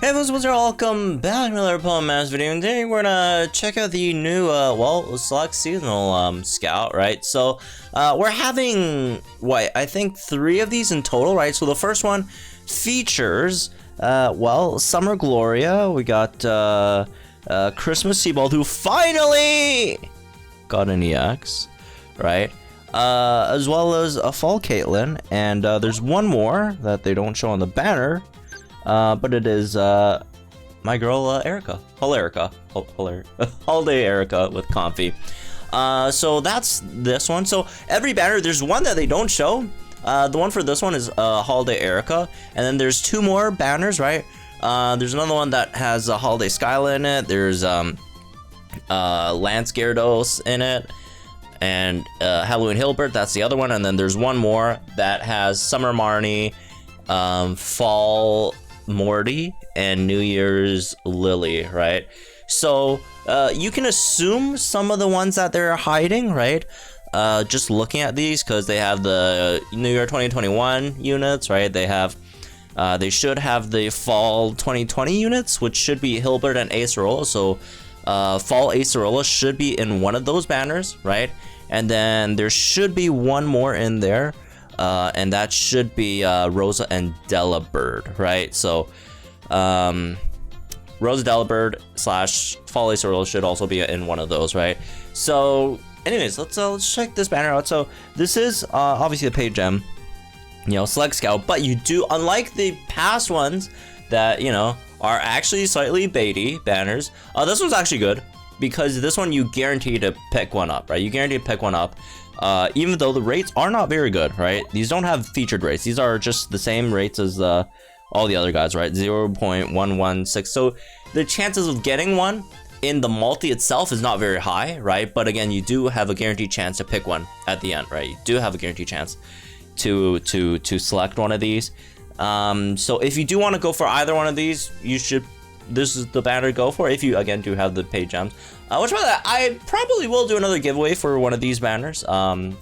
Hey what's up, welcome back to another Pokemon Mass video, and today we're gonna check out the new, select seasonal, scout, right? So, we're having, I think 3 of these in total, right? So the first one features, Summer Gloria, we got, Christmas Siebold, who finally got an EX, right? As well as a Fall Caitlin, and, there's one more that they don't show on the banner, but it is my girl Erika, Holiday Erika with Comfey. So that's this one. So every banner, there's one that they don't show. The one for this one is Holiday Erika, and then there's 2 more banners, right? There's another one that has a Holiday Skyla in it. There's Lance Gyarados in it, and Halloween Hilbert. That's the other one, and then there's one more that has Summer Marnie, Fall Morty, and New Year's Lily, right? So you can assume some of the ones that they're hiding, right? Just looking at these, because they have the New Year 2021 units, right? They have they should have the Fall 2020 units, which should be Hilbert and Acerola. So Fall Acerola should be in one of those banners, right? And then there should be one more in there, and that should be Rosa and Delibird, right? So Rosa Delibird / Fall Acerola should also be in one of those, right? So anyways, let's check this banner out. So this is obviously the paid gem, select scout, but you do, unlike the past ones that are actually slightly baity banners, this one's actually good, because this one you guarantee to pick one up, right? You guarantee to pick one up, even though the rates are not very good, right? These don't have featured rates. These are just the same rates as all the other guys, right? 0.116. So the chances of getting one in the multi itself is not very high, right? But again, you do have a guaranteed chance to pick one at the end, right? You do have a guaranteed chance to select one of these. So if you do want to go for either one of these, this is the banner to go for, if you again do have the paid gems. Which, by the way, I probably will do another giveaway for one of these banners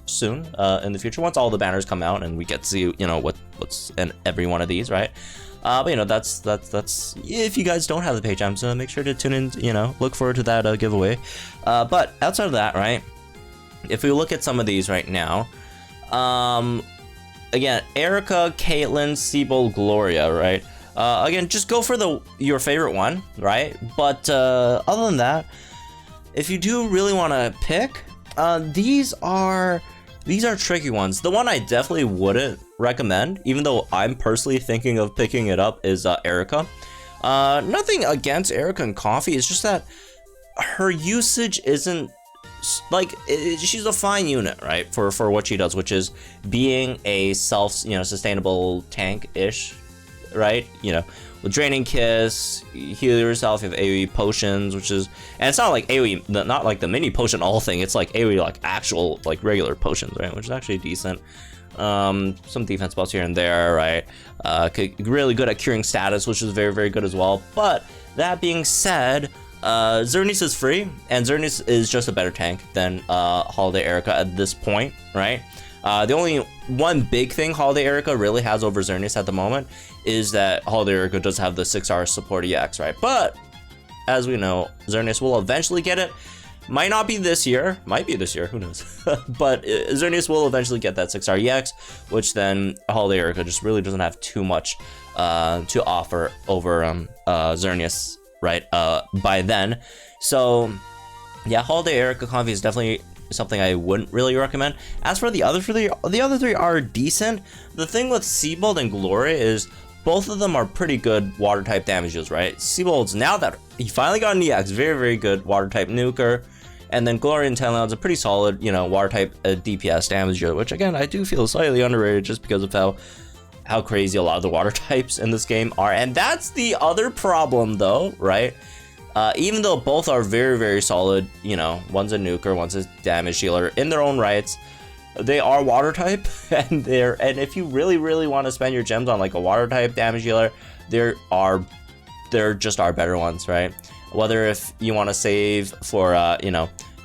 soon in the future, once all the banners come out and we get to see what's in every one of these, right? But that's if you guys don't have the paid gems, make sure to tune in, look forward to that giveaway. But outside of that, right, if we look at some of these right now, again, Erika, Caitlin, Siebold, Gloria, right? Again, just go for your favorite one, right? But other than that, if you do really want to pick, these are tricky ones. The one I definitely wouldn't recommend, even though I'm personally thinking of picking it up, is Erika. Nothing against Erika and Comfey. It's just that her usage isn't like, she's a fine unit, right, for what she does, which is being a sustainable tank-ish, right? With Draining Kiss, heal yourself, you have AoE potions, which is, and it's not like AoE, not like the mini potion all thing, it's like AoE, like actual, like regular potions, right? Which is actually decent. Some defense buffs here and there, right? Really good at curing status, which is very, very good as well. But that being said, Xerneas is free, and Xerneas is just a better tank than Holiday Erika at this point, right? The only one big thing Holiday Erika really has over Xerneas at the moment is that Holiday Erika does have the 6-hour support EX, right? But as we know, Xerneas will eventually get it. Might not be this year, might be this year, who knows? But Xerneas will eventually get that 6-hour EX, which then Holiday Erika just really doesn't have too much to offer over Xerneas, right? By then. So yeah, Holiday Erika Comfey is definitely something I wouldn't really recommend. As for the other 3, the other 3 are decent. The thing with Siebold and Gloria is both of them are pretty good water type damage deals, right? Siebold's, now that he finally got an EX, very, very good water type nuker. And then Gloria Inteleon is a pretty solid, water type DPS damage dealer, which again, I do feel slightly underrated just because of how crazy a lot of the water types in this game are. And that's the other problem though, right? Even though both are very, very solid, one's a nuker, one's a damage dealer in their own rights, they are water type, and if you really, really want to spend your gems on like a water type damage dealer, there just are better ones, right? Whether if you want to save for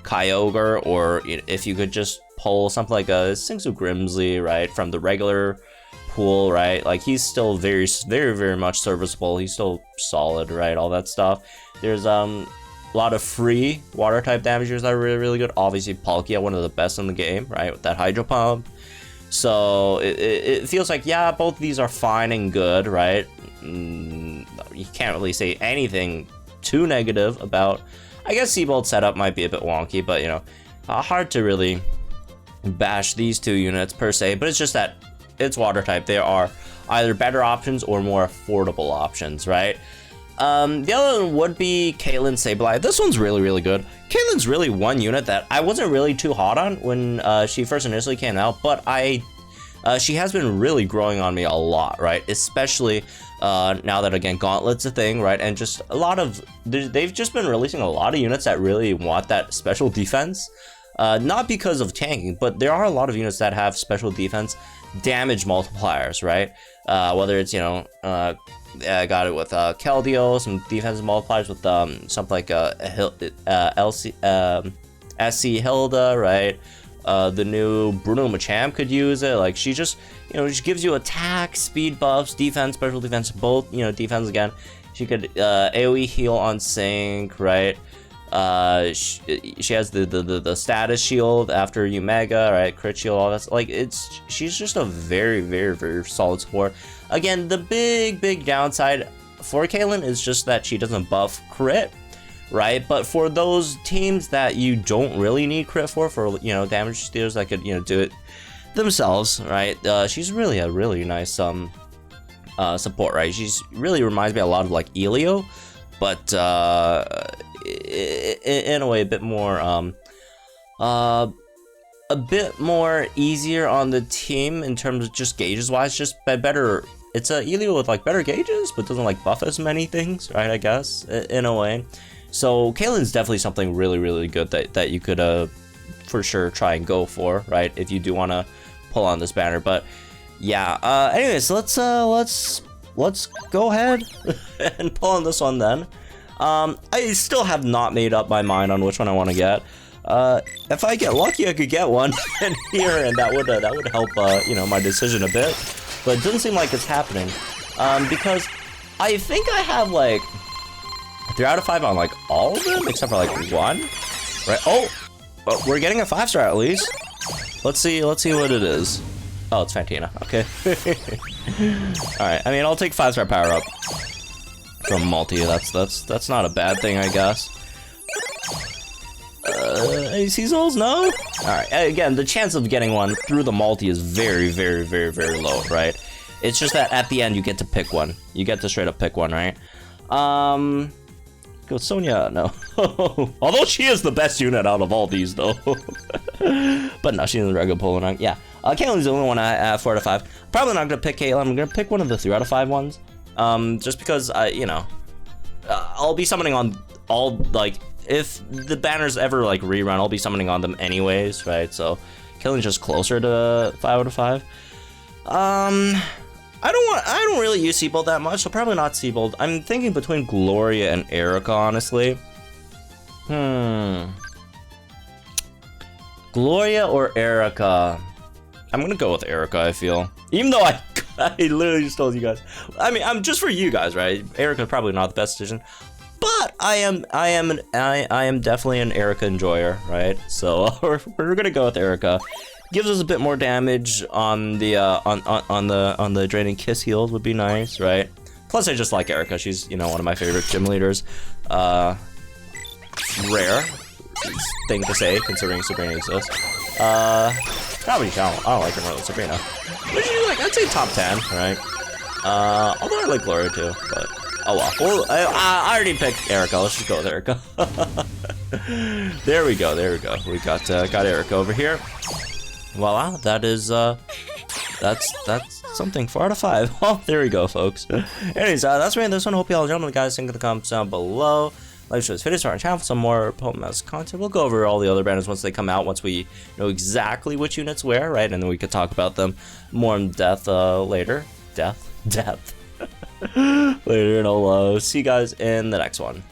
Kyogre, or if you could just pull something like a Singsu Grimsley, right, from the regular cool, right? Like, he's still very, very, very much serviceable. He's still solid, right? All that stuff. There's a lot of free water type damagers that are really, really good. Obviously, Palkia, one of the best in the game, right? With that Hydro Pump. So it feels like, yeah, both of these are fine and good, right? You can't really say anything too negative about. I guess Siebold's setup might be a bit wonky, but you know, hard to really bash these two units per se. But it's just that it's water type. There are either better options or more affordable options, right? The other one would be Caitlin Sableye. This one's really, really good. Caitlin's really one unit that I wasn't really too hot on when she first initially came out, but she has been really growing on me a lot, right? Especially now that, again, Gauntlet's a thing, right? And just a lot of, they've just been releasing a lot of units that really want that special defense. Not because of tanking, but there are a lot of units that have special defense damage multipliers, right? Whether it's, you know, I got it with Keldeo, some defensive multipliers with something like SC Hilda, right? The new Bruno Machamp could use it. Like, she just, you know, she gives you attack, speed buffs, defense, special defense, both, you know, defense again. She could AoE heal on sync, right? She has the status shield after you mega, right? Crit shield, all that. Like, she's just a very, very, very solid support. Again, the big downside for Caitlin is just that she doesn't buff crit, right? But for those teams that you don't really need crit for, you know, damage stealers that could, you know, do it themselves, right? She's really a really nice support, right? She's really reminds me a lot of like Elio, but in a way a bit more easier on the team in terms of just gauges wise, just better. It's a Elio with like better gauges, but doesn't like buff as many things, right? I guess in a way. So Caitlin's definitely something really, really good that you could for sure try and go for, right? If you do want to pull on this banner. But yeah, anyways, let's go ahead and pull on this one then. I still have not made up my mind on which one I want to get. If I get lucky, I could get one in here, and that would help, you know, my decision a bit. But it doesn't seem like it's happening, because I think I have like 3 out of 5 on like all of them except for like 1, right? Oh, we're getting a 5-star at least. Let's see what it is. Oh, it's Fantina. Okay. All right. I mean, I'll take 5-star power up from multi. That's not a bad thing, I guess. AC souls, no? Alright, again, the chance of getting one through the multi is very, very, very, very low, right? It's just that at the end you get to pick one. You get to straight up pick one, right? Go Sonya, no. Although she is the best unit out of all these, though. But no, she's in the regular Polaroid. Yeah, Caitlin's the only one I have 4 out of 5. Probably not gonna pick Caitlin. I'm gonna pick one of the 3 out of 5 ones. Just because you know, I'll be summoning on all, like, if the banners ever like rerun, I'll be summoning on them anyways, right? So Caitlin's just closer to 5 out of 5. I don't really use Siebold that much, so probably not Siebold. I'm thinking between Gloria and Erika, honestly. Gloria or Erika? I'm gonna go with Erika, I feel. Even though I literally just told you guys. I mean, I'm just for you guys, right? Erika's probably not the best decision. But I am definitely an Erika enjoyer, right? So we're gonna go with Erika. Gives us a bit more damage on the on the draining kiss heals would be nice, right? Plus I just like Erika. She's, you know, one of my favorite gym leaders. Rare thing to say considering Sabrina exists. Probably I don't like her more than Sabrina. But she's like, I'd say top 10, right? Although I like Gloria too, but oh well. I already picked Erika. Let's just go with Erika. There we go. We got Erika over here. Voila, that is that's something. 4 out of 5. Well, there we go, folks. Anyways, that's right. This one. Hope you all enjoyed. Guys, think in the comments down below. Like, share this video, start our channel for some more Pokemon content. We'll go over all the other banners once they come out, once we know exactly which units where, right? And then we could talk about them more in depth later. Depth. Later, and I'll see you guys in the next one.